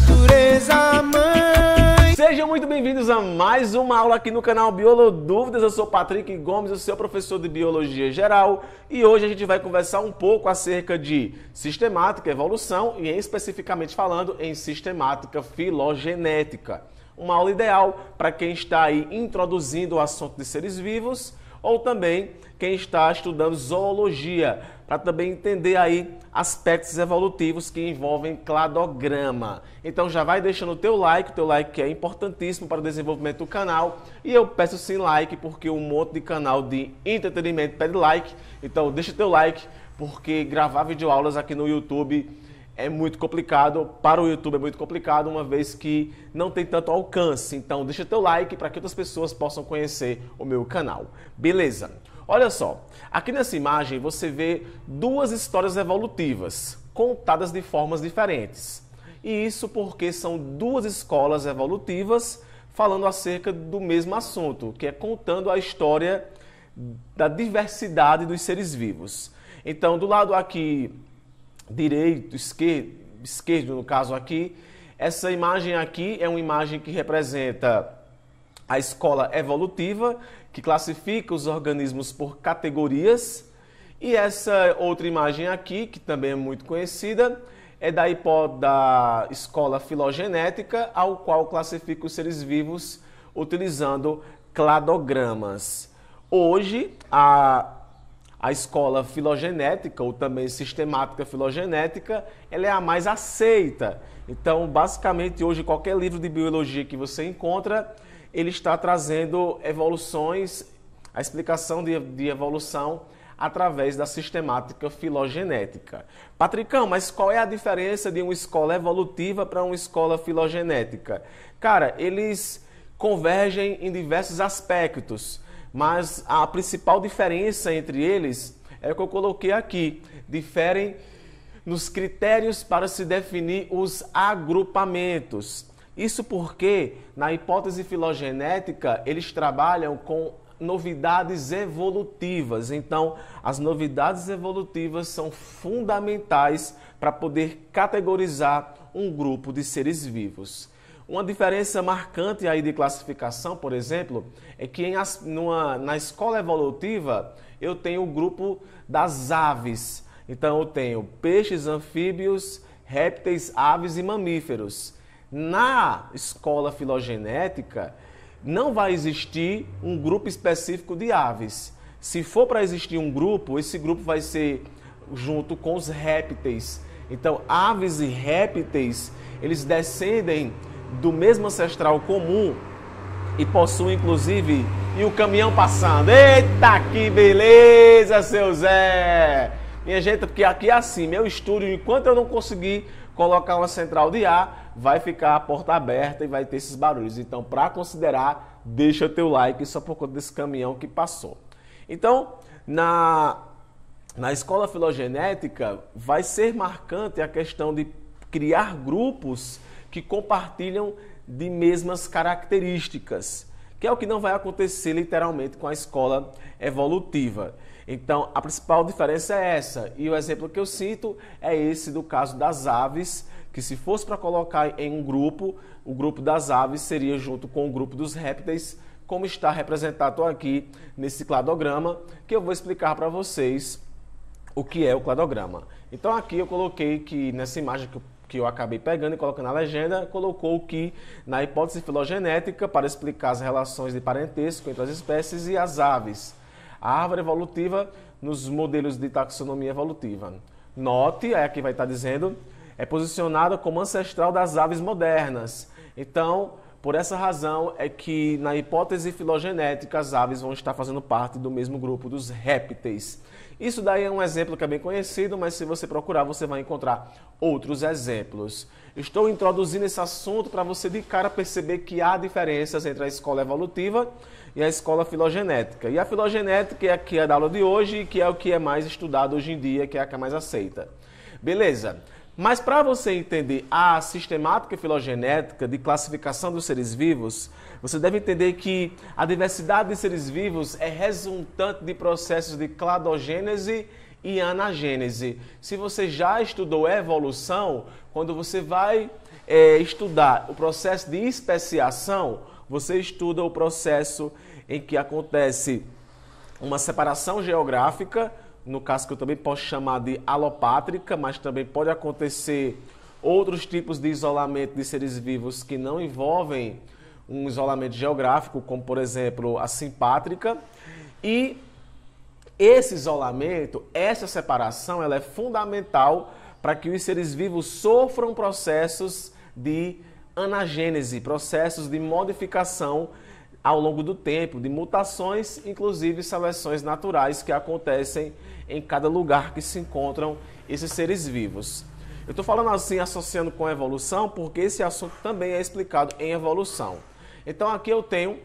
natureza, mãe. Sejam muito bem-vindos a mais uma aula aqui no canal Biolodúvidas. Eu sou Patrick Gomes, o seu professor de Biologia Geral, e hoje a gente vai conversar um pouco acerca de sistemática, evolução e, especificamente falando, em sistemática filogenética. Uma aula ideal para quem está aí introduzindo o assunto de seres vivos ou também quem está estudando zoologia, para também entender aí aspectos evolutivos que envolvem cladograma. Então já vai deixando o teu like que é importantíssimo para o desenvolvimento do canal. E eu peço sim like, porque um monte de canal de entretenimento pede like. Então deixa teu like, porque gravar videoaulas aqui no YouTube é muito complicado, para o YouTube é muito complicado, uma vez que não tem tanto alcance. Então deixa teu like para que outras pessoas possam conhecer o meu canal. Beleza? Olha só, aqui nessa imagem você vê duas histórias evolutivas, contadas de formas diferentes. E isso porque são duas escolas evolutivas falando acerca do mesmo assunto, que é contando a história da diversidade dos seres vivos. Então, do lado aqui direito, esquerdo no caso aqui, essa imagem aqui é uma imagem que representa a escola evolutiva, que classifica os organismos por categorias, e essa outra imagem aqui, que também é muito conhecida, é da escola filogenética, ao qual classifica os seres vivos utilizando cladogramas. Hoje, a escola filogenética, ou também sistemática filogenética, ela é a mais aceita. Então, basicamente, hoje, qualquer livro de biologia que você encontra, ele está trazendo evoluções, a explicação de evolução através da sistemática filogenética. Patricão, mas qual é a diferença de uma escola evolutiva para uma escola filogenética? Cara, eles convergem em diversos aspectos, mas a principal diferença entre eles é o que eu coloquei aqui. Diferem nos critérios para se definir os agrupamentos. Isso porque, na hipótese filogenética, eles trabalham com novidades evolutivas. Então, as novidades evolutivas são fundamentais para poder categorizar um grupo de seres vivos. Uma diferença marcante aí de classificação, por exemplo, é que na escola evolutiva eu tenho o grupo das aves. Então eu tenho peixes, anfíbios, répteis, aves e mamíferos. Na escola filogenética não vai existir um grupo específico de aves. Se for para existir um grupo, esse grupo vai ser junto com os répteis. Então aves e répteis, eles descendem do mesmo ancestral comum e possuem, inclusive, e o caminhão passando. Eita, que beleza, seu Zé! Minha gente, porque aqui é assim, meu estúdio, enquanto eu não conseguir colocar uma central de ar, vai ficar a porta aberta e vai ter esses barulhos. Então, para considerar, deixa teu like só por conta desse caminhão que passou. Então, na escola filogenética, vai ser marcante a questão de criar grupos que compartilham de mesmas características, que é o que não vai acontecer literalmente com a escola evolutiva. Então, a principal diferença é essa, e o exemplo que eu cito é esse do caso das aves, que se fosse para colocar em um grupo, o grupo das aves seria junto com o grupo dos répteis, como está representado aqui nesse cladograma, que eu vou explicar para vocês o que é o cladograma. Então, aqui eu coloquei que nessa imagem que eu acabei pegando e colocando na legenda, colocou que na hipótese filogenética, para explicar as relações de parentesco entre as espécies e as aves. A árvore evolutiva nos modelos de taxonomia evolutiva. Note, aqui vai estar dizendo, é posicionada como ancestral das aves modernas. Então, por essa razão é que na hipótese filogenética as aves vão estar fazendo parte do mesmo grupo dos répteis. Isso daí é um exemplo que é bem conhecido, mas se você procurar, você vai encontrar outros exemplos. Estou introduzindo esse assunto para você de cara perceber que há diferenças entre a escola evolutiva e a escola filogenética. E a filogenética é a que é da aula de hoje, que é o que é mais estudado hoje em dia, que é a que é mais aceita. Beleza. Mas para você entender a sistemática filogenética de classificação dos seres vivos, você deve entender que a diversidade de seres vivos é resultante de processos de cladogênese e anagênese. Se você já estudou evolução, quando você vai estudar o processo de especiação, você estuda o processo em que acontece uma separação geográfica, no caso que eu também posso chamar de alopátrica, mas também pode acontecer outros tipos de isolamento de seres vivos que não envolvem um isolamento geográfico, como por exemplo a simpátrica. E esse isolamento, essa separação, ela é fundamental para que os seres vivos sofram processos de anagênese, processos de modificação ao longo do tempo, de mutações, inclusive seleções naturais que acontecem em cada lugar que se encontram esses seres vivos. Eu estou falando assim, associando com a evolução, porque esse assunto também é explicado em evolução. Então aqui eu tenho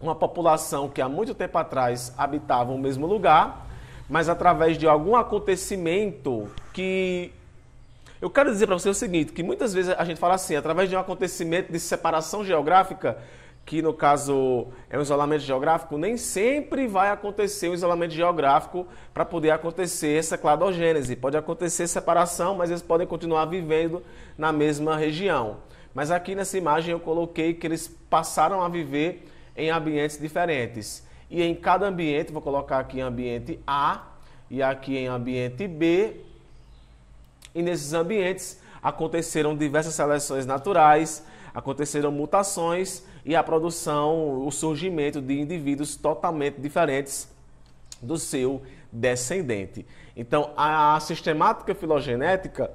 uma população que há muito tempo atrás habitava o mesmo lugar, mas através de algum acontecimento que... Eu quero dizer para você o seguinte, que muitas vezes a gente fala assim, através de um acontecimento de separação geográfica, que no caso é um isolamento geográfico, nem sempre vai acontecer um isolamento geográfico para poder acontecer essa cladogênese. Pode acontecer separação, mas eles podem continuar vivendo na mesma região. Mas aqui nessa imagem eu coloquei que eles passaram a viver em ambientes diferentes. E em cada ambiente, vou colocar aqui em ambiente A e aqui em ambiente B. E nesses ambientes aconteceram diversas seleções naturais, aconteceram mutações e a produção, o surgimento de indivíduos totalmente diferentes do seu descendente. Então, a sistemática filogenética,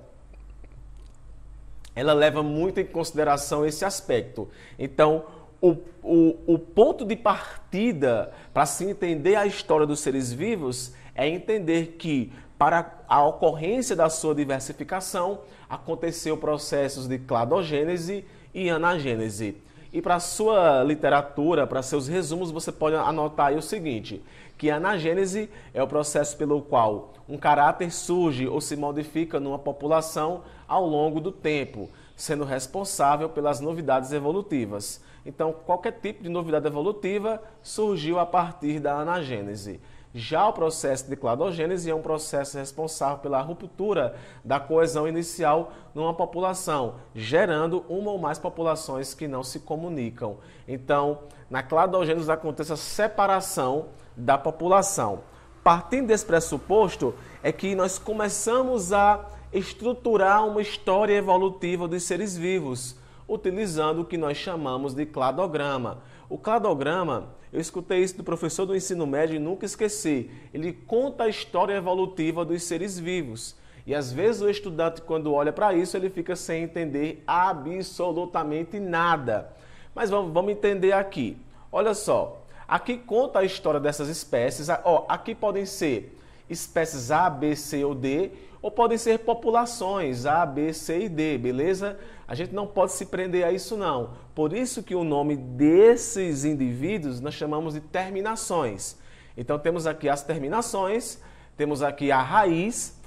ela leva muito em consideração esse aspecto. Então, o ponto de partida para se entender a história dos seres vivos é entender que, para a ocorrência da sua diversificação, aconteceu processos de cladogênese e anagênese. E para a sua literatura, para seus resumos, você pode anotar aí o seguinte, que a anagênese é o processo pelo qual um caráter surge ou se modifica numa população ao longo do tempo, sendo responsável pelas novidades evolutivas. Então, qualquer tipo de novidade evolutiva surgiu a partir da anagênese. Já o processo de cladogênese é um processo responsável pela ruptura da coesão inicial numa população, gerando uma ou mais populações que não se comunicam. Então, na cladogênese acontece a separação da população. Partindo desse pressuposto, é que nós começamos a estruturar uma história evolutiva dos seres vivos, utilizando o que nós chamamos de cladograma. O cladograma, eu escutei isso do professor do ensino médio e nunca esqueci. Ele conta a história evolutiva dos seres vivos. E às vezes o estudante, quando olha para isso, ele fica sem entender absolutamente nada. Mas vamos entender aqui. Olha só, aqui conta a história dessas espécies. Aqui podem ser espécies A, B, C ou D, ou podem ser populações A, B, C e D, beleza? A gente não pode se prender a isso não. Por isso que o nome desses indivíduos nós chamamos de terminações. Então temos aqui as terminações, temos aqui a raiz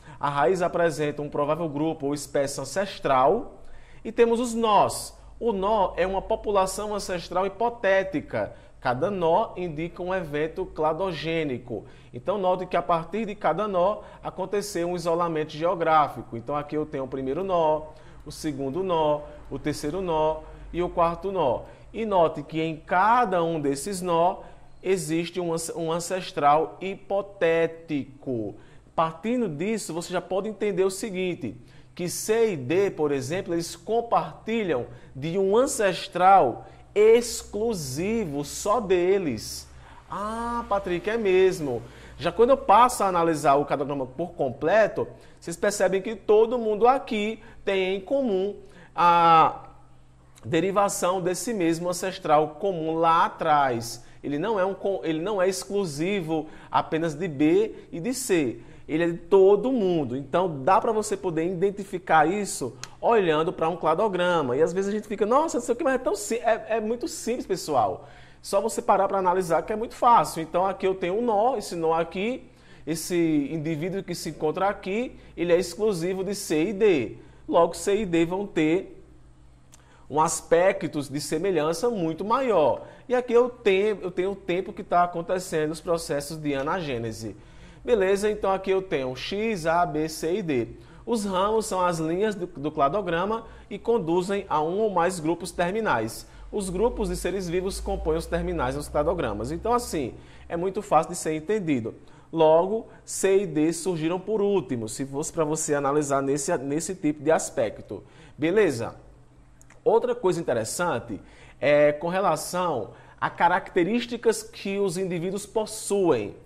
apresenta um provável grupo ou espécie ancestral, e temos os nós. O nó é uma população ancestral hipotética. Cada nó indica um evento cladogênico. Então, note que a partir de cada nó aconteceu um isolamento geográfico. Então, aqui eu tenho o primeiro nó, o segundo nó, o terceiro nó e o quarto nó. E note que em cada um desses nó existe um ancestral hipotético. Partindo disso, você já pode entender o seguinte, que C e D, por exemplo, eles compartilham de um ancestral exclusivo, só deles. Ah, Patrick, é mesmo. Já quando eu passo a analisar o cladograma por completo, vocês percebem que todo mundo aqui tem em comum a derivação desse mesmo ancestral comum lá atrás. Ele não é exclusivo apenas de B e de C. Ele é de todo mundo. Então, dá para você poder identificar isso olhando para um cladograma. E às vezes a gente fica, nossa, não sei o que, mas é muito simples, pessoal. Só você parar para analisar que é muito fácil. Então, aqui eu tenho um nó, esse nó aqui, esse indivíduo que se encontra aqui, ele é exclusivo de C e D. Logo, C e D vão ter um aspecto de semelhança muito maior. E aqui eu tenho o tempo que está acontecendo os processos de anagênese. Beleza, então aqui eu tenho X, A, B, C e D. Os ramos são as linhas do cladograma e conduzem a um ou mais grupos terminais. Os grupos de seres vivos compõem os terminais dos cladogramas. Então, assim, é muito fácil de ser entendido. Logo, C e D surgiram por último, se fosse para você analisar nesse tipo de aspecto. Beleza? Outra coisa interessante é com relação a características que os indivíduos possuem.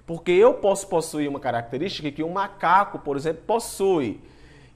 Porque eu posso possuir uma característica que um macaco, por exemplo, possui.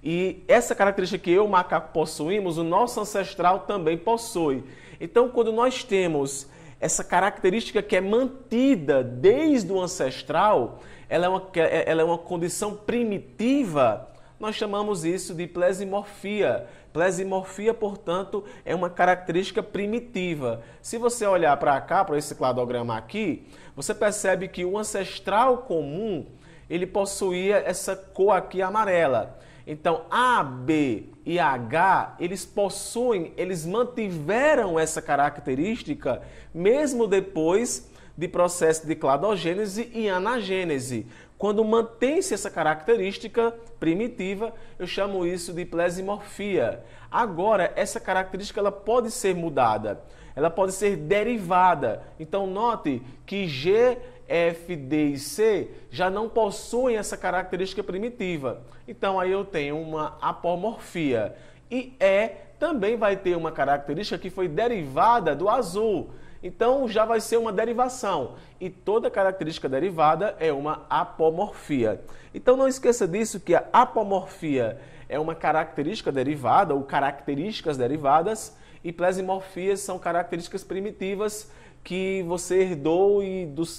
E essa característica que eu, o macaco, possuímos, o nosso ancestral também possui. Então, quando nós temos essa característica que é mantida desde o ancestral, ela é uma condição primitiva, nós chamamos isso de plesimorfia. Plesimorfia, portanto, é uma característica primitiva. Se você olhar para cá, para esse cladograma aqui, você percebe que o ancestral comum, ele possuía essa cor aqui amarela. Então, A, B e H, eles mantiveram essa característica mesmo depois de processo de cladogênese e anagênese. Quando mantém-se essa característica primitiva, eu chamo isso de plesimorfia. Agora, essa característica ela pode ser mudada, ela pode ser derivada. Então, note que G, F, D e C já não possuem essa característica primitiva. Então, aí eu tenho uma apomorfia. E E também vai ter uma característica que foi derivada do azul. Então, já vai ser uma derivação. E toda característica derivada é uma apomorfia. Então, não esqueça disso, que a apomorfia é uma característica derivada, ou características derivadas, e plesimorfias são características primitivas que você herdou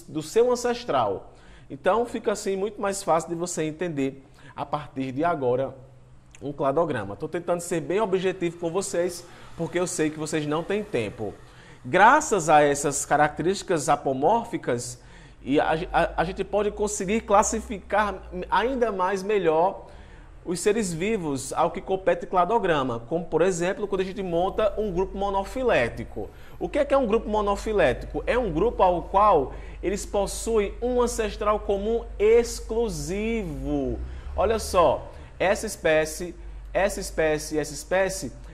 do seu ancestral. Então, fica assim muito mais fácil de você entender, a partir de agora, um cladograma. Estou tentando ser bem objetivo com vocês, porque eu sei que vocês não têm tempo. Graças a essas características apomórficas, a gente pode conseguir classificar ainda mais melhor os seres vivos ao que compete cladograma, como por exemplo quando a gente monta um grupo monofilético. O que é um grupo monofilético? É um grupo ao qual eles possuem um ancestral comum exclusivo. Olha só, essa espécie,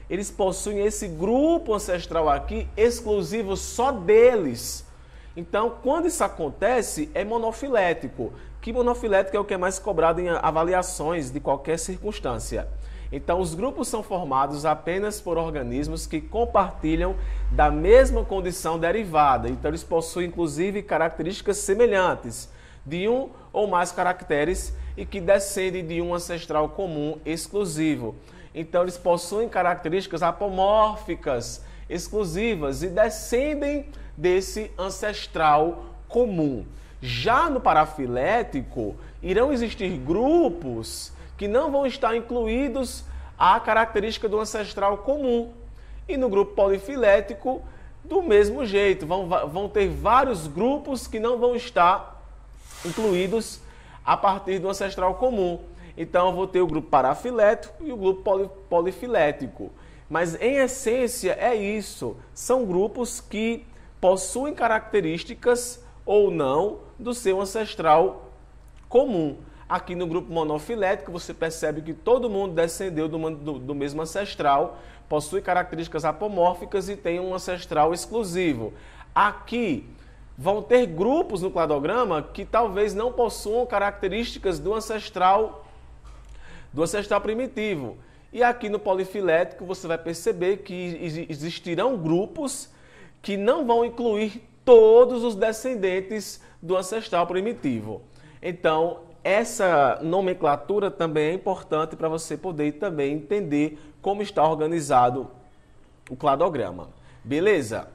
eles possuem esse grupo ancestral aqui exclusivo só deles. Então, quando isso acontece, é monofilético. Que monofilético é o que é mais cobrado em avaliações de qualquer circunstância. Então, os grupos são formados apenas por organismos que compartilham da mesma condição derivada. Então, eles possuem, inclusive, características semelhantes, de um ou mais caracteres e que descendem de um ancestral comum exclusivo. Então, eles possuem características apomórficas exclusivas e descendem desse ancestral comum. Já no parafilético, irão existir grupos que não vão estar incluídos à característica do ancestral comum. E no grupo polifilético, do mesmo jeito, vão ter vários grupos que não vão estar incluídos a partir do ancestral comum. Então, eu vou ter o grupo parafilético e o grupo polifilético. Mas, em essência, é isso. São grupos que possuem características ou não do seu ancestral comum. Aqui no grupo monofilético, você percebe que todo mundo descendeu do mesmo ancestral, possui características apomórficas e tem um ancestral exclusivo. Aqui, vão ter grupos no cladograma que talvez não possuam características do ancestral primitivo. E aqui no polifilético você vai perceber que existirão grupos que não vão incluir todos os descendentes do ancestral primitivo. Então, essa nomenclatura também é importante para você poder também entender como está organizado o cladograma. Beleza?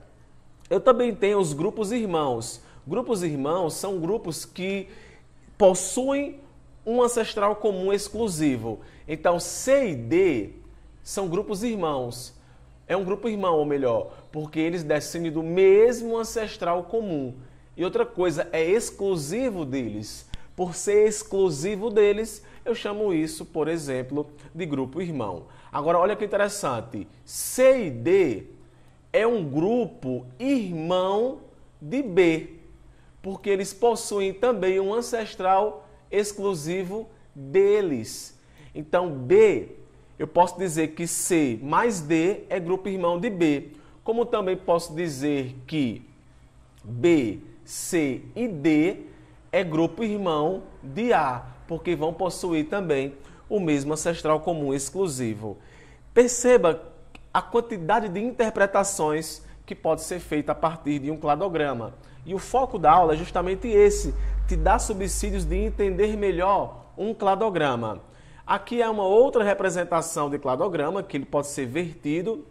Eu também tenho os grupos irmãos. Grupos irmãos são grupos que possuem um ancestral comum exclusivo. Então, C e D são grupos irmãos. É um grupo irmão, ou melhor, porque eles descendem do mesmo ancestral comum. E outra coisa, é exclusivo deles. Por ser exclusivo deles, eu chamo isso, por exemplo, de grupo irmão. Agora, olha que interessante. C e D é um grupo irmão de B, porque eles possuem também um ancestral exclusivo deles. Então, B, eu posso dizer que C mais D é grupo irmão de B. Como também posso dizer que B, C e D é grupo irmão de A, porque vão possuir também o mesmo ancestral comum exclusivo. Perceba a quantidade de interpretações que pode ser feita a partir de um cladograma. E o foco da aula é justamente esse, te dar subsídios de entender melhor um cladograma. Aqui é uma outra representação de cladograma, que ele pode ser vertido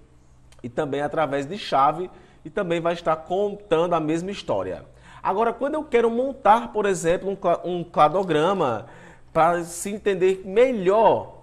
e também através de chave, e também vai estar contando a mesma história. Agora, quando eu quero montar, por exemplo, um cladograma, para se entender melhor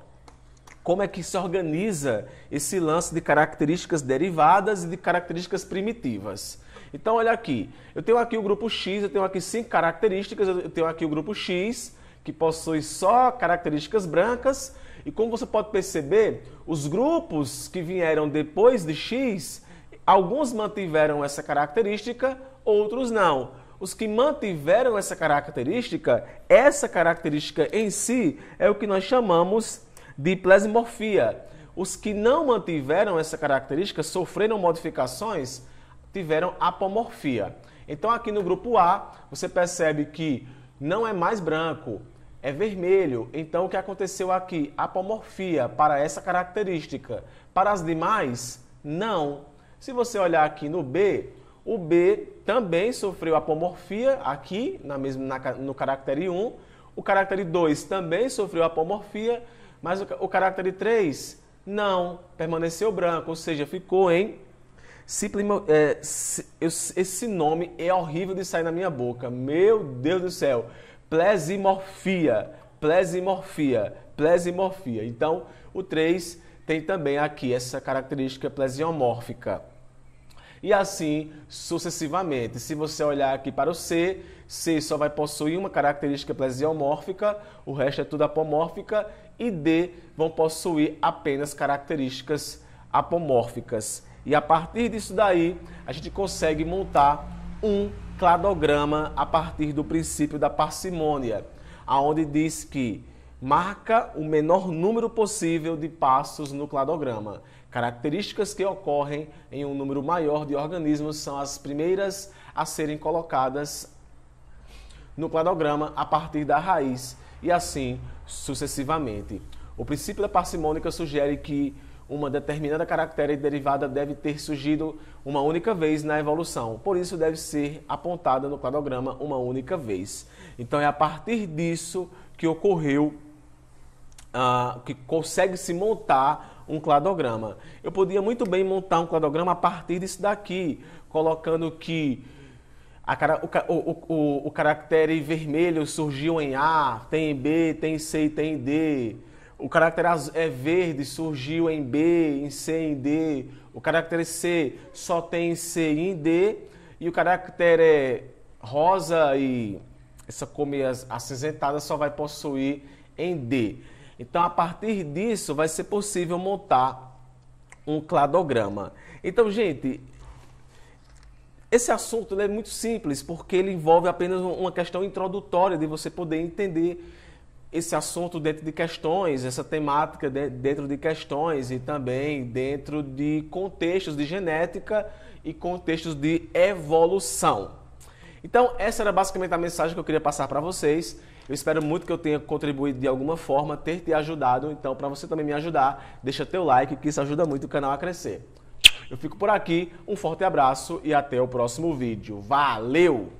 como é que se organiza esse lance de características derivadas e de características primitivas. Então, olha aqui, eu tenho aqui o grupo X, eu tenho aqui 5 características, eu tenho aqui o grupo X, que possui só características brancas, e como você pode perceber, os grupos que vieram depois de X, alguns mantiveram essa característica, outros não. Os que mantiveram essa característica em si é o que nós chamamos de plesimorfia. Os que não mantiveram essa característica, sofreram modificações, tiveram apomorfia. Então aqui no grupo A, você percebe que não é mais branco, é vermelho. Então o que aconteceu aqui? Apomorfia para essa característica. Para as demais, não. Se você olhar aqui no B, o B também sofreu apomorfia aqui, no caractere 1. O caractere 2 também sofreu apomorfia, mas o caractere 3 não, permaneceu branco, ou seja, ficou em... esse nome é horrível de sair na minha boca. Meu Deus do céu. Plesimorfia, plesimorfia, plesimorfia. Então, o 3 tem também aqui essa característica plesiomórfica. E assim sucessivamente. Se você olhar aqui para o C, C só vai possuir uma característica plesiomórfica, o resto é tudo apomórfica, e D vão possuir apenas características apomórficas. E a partir disso daí, a gente consegue montar um cladograma a partir do princípio da parcimônia, aonde diz que marca o menor número possível de passos no cladograma. Características que ocorrem em um número maior de organismos são as primeiras a serem colocadas no cladograma a partir da raiz, e assim sucessivamente. O princípio da parcimônica sugere que uma determinada caractere derivada deve ter surgido uma única vez na evolução, por isso deve ser apontada no cladograma uma única vez. Então é a partir disso que ocorreu, que consegue-se montar um cladograma. Eu podia muito bem montar um cladograma a partir disso daqui, colocando que o caractere vermelho surgiu em A, tem em B, tem em C e tem em D. O caractere verde surgiu em B, em C e em D. O caractere C só tem em C e em D. E o caractere rosa e essa cor acinzentada só vai possuir em D. Então, a partir disso, vai ser possível montar um cladograma. Então, gente, esse assunto é muito simples, porque ele envolve apenas uma questão introdutória de você poder entender esse assunto dentro de questões, essa temática dentro de questões e também dentro de contextos de genética e contextos de evolução. Então, essa era basicamente a mensagem que eu queria passar para vocês. Eu espero muito que eu tenha contribuído de alguma forma, ter te ajudado. Então, para você também me ajudar, deixa teu like, que isso ajuda muito o canal a crescer. Eu fico por aqui, um forte abraço e até o próximo vídeo. Valeu!